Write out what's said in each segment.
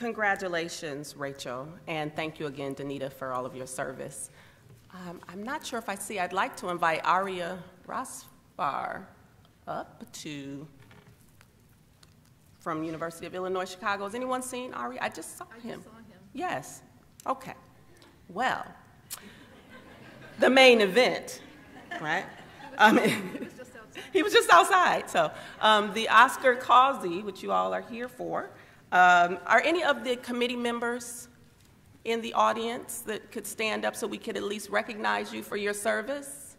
Congratulations, Rachel, and thank you again, Danita, for all of your service. I'm not sure if I see, I'd like to invite Aria Rosvar up from University of Illinois, Chicago. Has anyone seen Aria? I just saw him. I just saw him. Yes, okay. Well, the main event, right? He was just outside. So the Oscar Causey, which you all are here for, are any of the committee members in the audience that could stand up so we could at least recognize you for your service?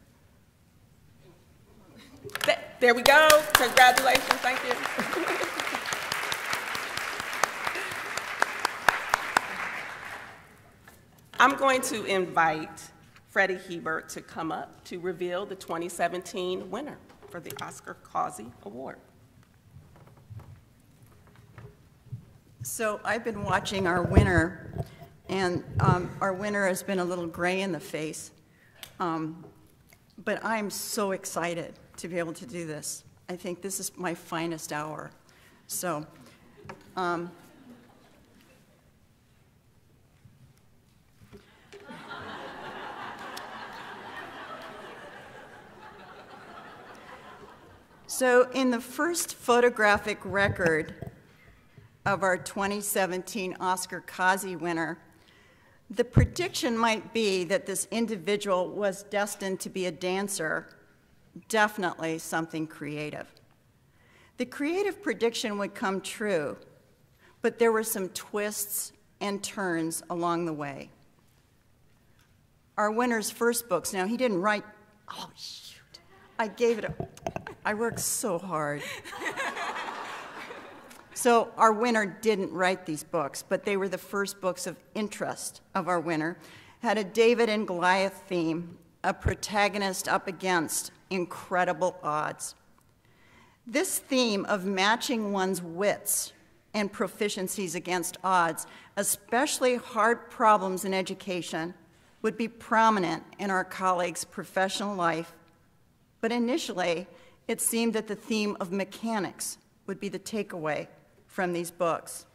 There we go. Congratulations. Thank you. I'm going to invite Freddie Hebert to come up to reveal the 2017 winner for the Oscar Causey Award. So I've been watching our winner, and our winner has been a little gray in the face, but I'm so excited to be able to do this. I think this is my finest hour. So, so in the first photographic record of our 2017 Oscar Causey winner, the prediction might be that this individual was destined to be a dancer, definitely something creative. The creative prediction would come true, but there were some twists and turns along the way. Our winner's first books, now he didn't write, oh shoot, I worked so hard. So our winner didn't write these books, but they were the first books of interest of our winner. Had a David and Goliath theme, a protagonist up against incredible odds. This theme of matching one's wits and proficiencies against odds, especially hard problems in education, would be prominent in our colleagues' professional life. But initially, it seemed that the theme of mechanics would be the takeaway from these books.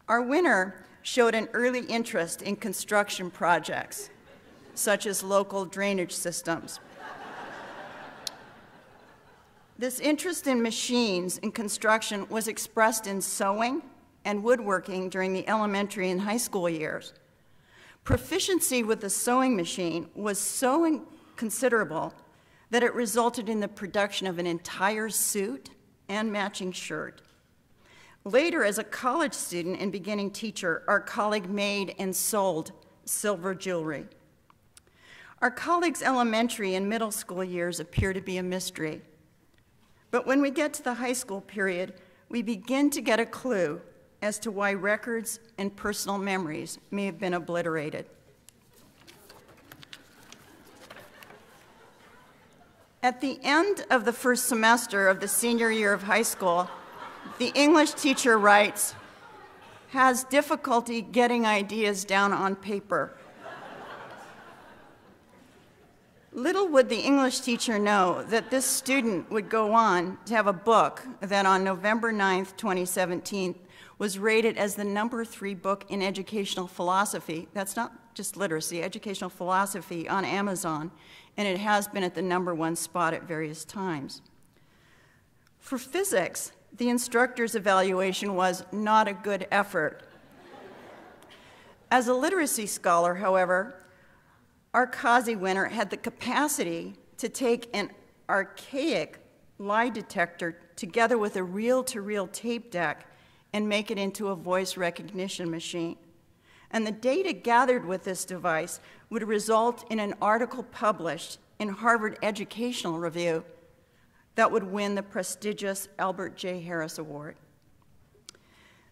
Our winner showed an early interest in construction projects, such as local drainage systems. This interest in machines and construction was expressed in sewing and woodworking during the elementary and high school years. Proficiency with the sewing machine was so considerable that it resulted in the production of an entire suit and matching shirt. Later, as a college student and beginning teacher, our colleague made and sold silver jewelry. Our colleagues' elementary and middle school years appear to be a mystery. But when we get to the high school period, we begin to get a clue as to why records and personal memories may have been obliterated. At the end of the first semester of the senior year of high school, the English teacher writes, has difficulty getting ideas down on paper. Little would the English teacher know that this student would go on to have a book that on November 9th, 2017, was rated as the #3 book in educational philosophy. That's not just literacy, educational philosophy on Amazon, and it has been at the #1 spot at various times. For physics, the instructor's evaluation was not a good effort. As a literacy scholar, however, our Causey winner had the capacity to take an archaic lie detector together with a reel-to-reel tape deck and make it into a voice recognition machine. And the data gathered with this device would result in an article published in Harvard Educational Review that would win the prestigious Albert J. Harris Award.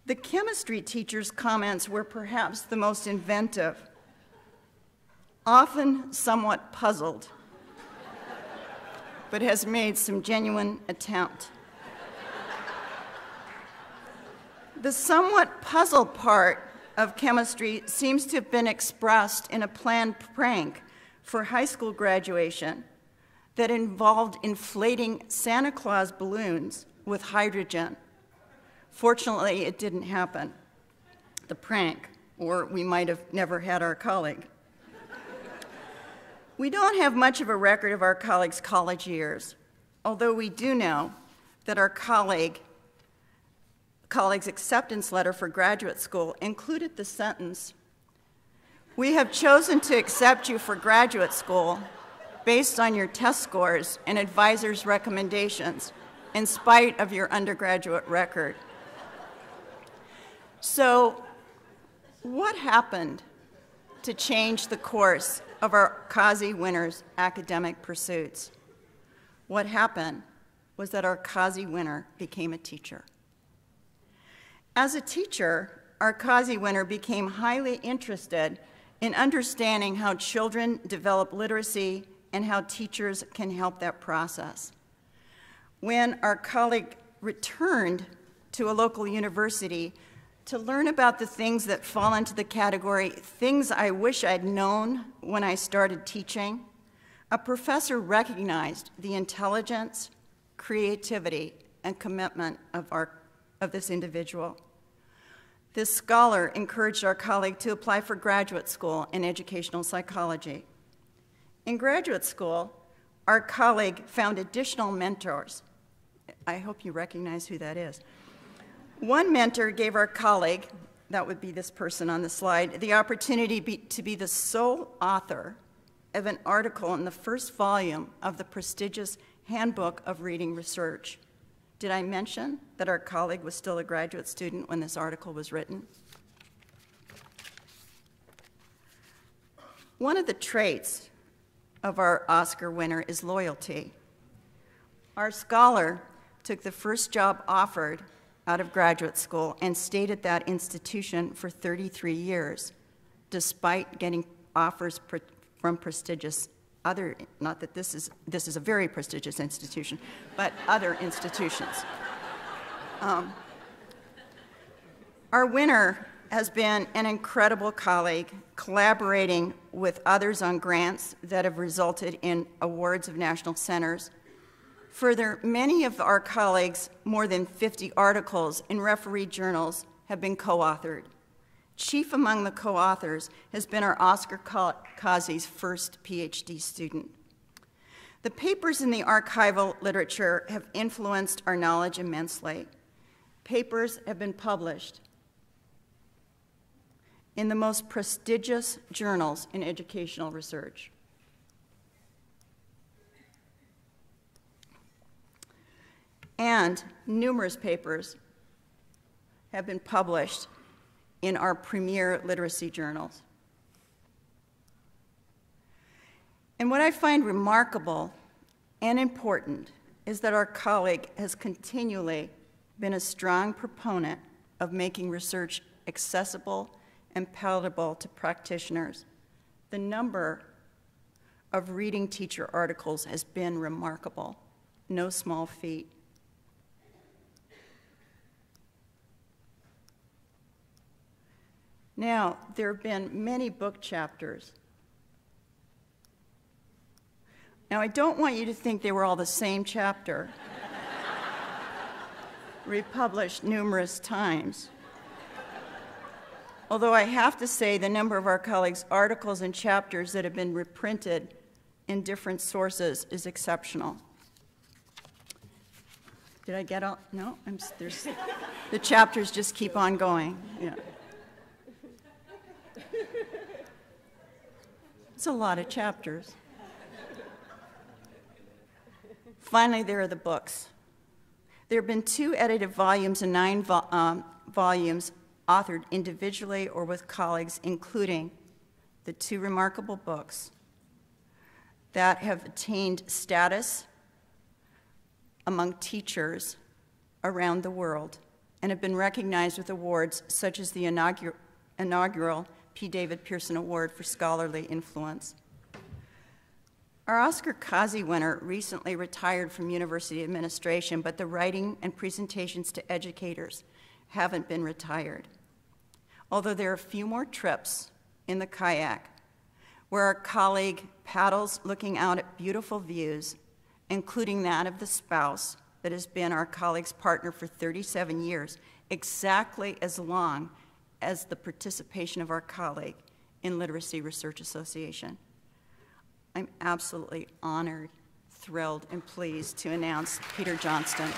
The chemistry teacher's comments were perhaps the most inventive, often somewhat puzzled, but has made some genuine attempt. The somewhat puzzled part of chemistry seems to have been expressed in a planned prank for high school graduation that involved inflating Santa Claus balloons with hydrogen. Fortunately, it didn't happen. the prank, or we might have never had our colleague. We don't have much of a record of our colleague's college years, although we do know that our colleague's acceptance letter for graduate school included the sentence, "We have chosen to accept you for graduate school based on your test scores and advisors' recommendations, in spite of your undergraduate record." So, what happened to change the course of our Causey winners' academic pursuits? What happened was that our Causey winner became a teacher. As a teacher, our Causey winner became highly interested in understanding how children develop literacy and how teachers can help that process. When our colleague returned to a local university to learn about the things that fall into the category, things I wish I'd known when I started teaching, a professor recognized the intelligence, creativity, and commitment of this individual. This scholar encouraged our colleague to apply for graduate school in educational psychology. In graduate school, our colleague found additional mentors. I hope you recognize who that is. One mentor gave our colleague, that would be this person on the slide, the opportunity to be the sole author of an article in the first volume of the prestigious Handbook of Reading Research. Did I mention that our colleague was still a graduate student when this article was written? One of the traits of our Oscar winner is loyalty. Our scholar took the first job offered out of graduate school and stayed at that institution for 33 years, despite getting offers from prestigious other, not that this is a very prestigious institution, but other institutions. Our winner has been an incredible colleague, collaborating with others on grants that have resulted in awards of national centers. Further, many of our colleagues' more than 50 articles in refereed journals have been co-authored. Chief among the co-authors has been our Oscar Causey's first PhD student. The papers in the archival literature have influenced our knowledge immensely. Papers have been published in the most prestigious journals in educational research. And numerous papers have been published in our premier literacy journals. And what I find remarkable and important is that our colleague has continually been a strong proponent of making research accessible and palatable to practitioners. The number of reading teacher articles has been remarkable, no small feat. Now, there have been many book chapters. Now, I don't want you to think they were all the same chapter, republished numerous times. Although I have to say the number of our colleagues' articles and chapters that have been reprinted in different sources is exceptional. Did I get all? No? The chapters just keep on going. Yeah. It's a lot of chapters. Finally, there are the books. There have been 2 edited volumes and 9 volumes authored individually or with colleagues, including the 2 remarkable books that have attained status among teachers around the world and have been recognized with awards such as the inaugural P. David Pearson Award for Scholarly Influence. Our Oscar Causey winner recently retired from university administration, but the writing and presentations to educators haven't been retired. Although there are a few more trips in the kayak where our colleague paddles looking out at beautiful views, including that of the spouse that has been our colleague's partner for 37 years, exactly as long as the participation of our colleague in Literacy Research Association. I'm absolutely honored, thrilled, and pleased to announce Peter Johnston.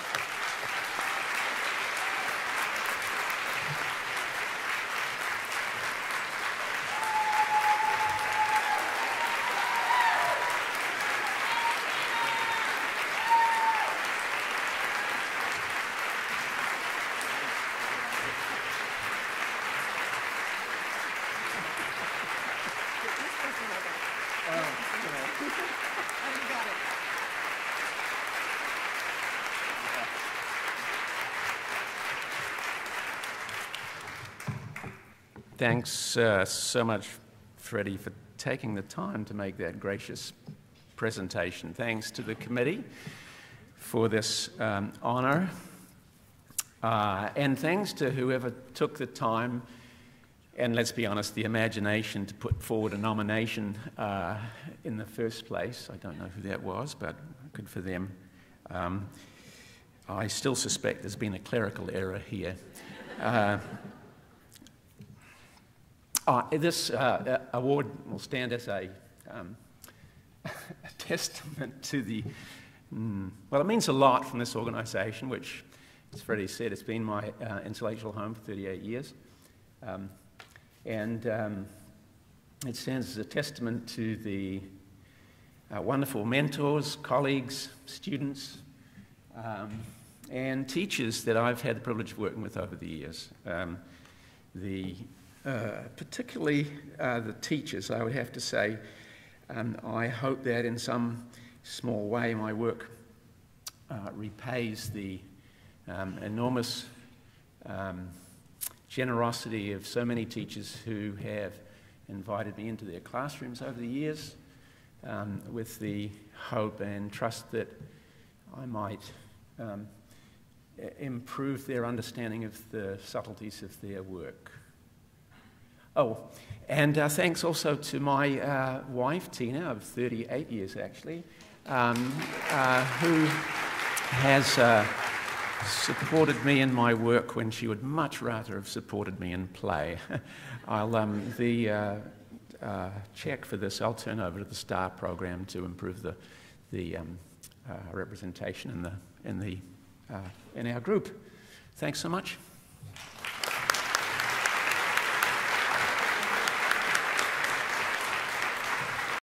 Thanks so much, Freddie, for taking the time to make that gracious presentation. Thanks to the committee for this honor, and thanks to whoever took the time and, let's be honest, the imagination to put forward a nomination in the first place. I don't know who that was, but good for them. I still suspect there's been a clerical error here. This award will stand as a testament to the, well, it means a lot from this organisation, which, as Freddie said, it's been my intellectual home for 38 years. And it stands as a testament to the wonderful mentors, colleagues, students, and teachers that I've had the privilege of working with over the years. Particularly the teachers, I would have to say, I hope that in some small way my work repays the enormous generosity of so many teachers who have invited me into their classrooms over the years with the hope and trust that I might improve their understanding of the subtleties of their work. Oh, and thanks also to my wife, Tina, of 38 years actually, who has supported me in my work when she would much rather have supported me in play. I'll, the check for this I'll turn over to the STAR program to improve the representation in our group. Thanks so much.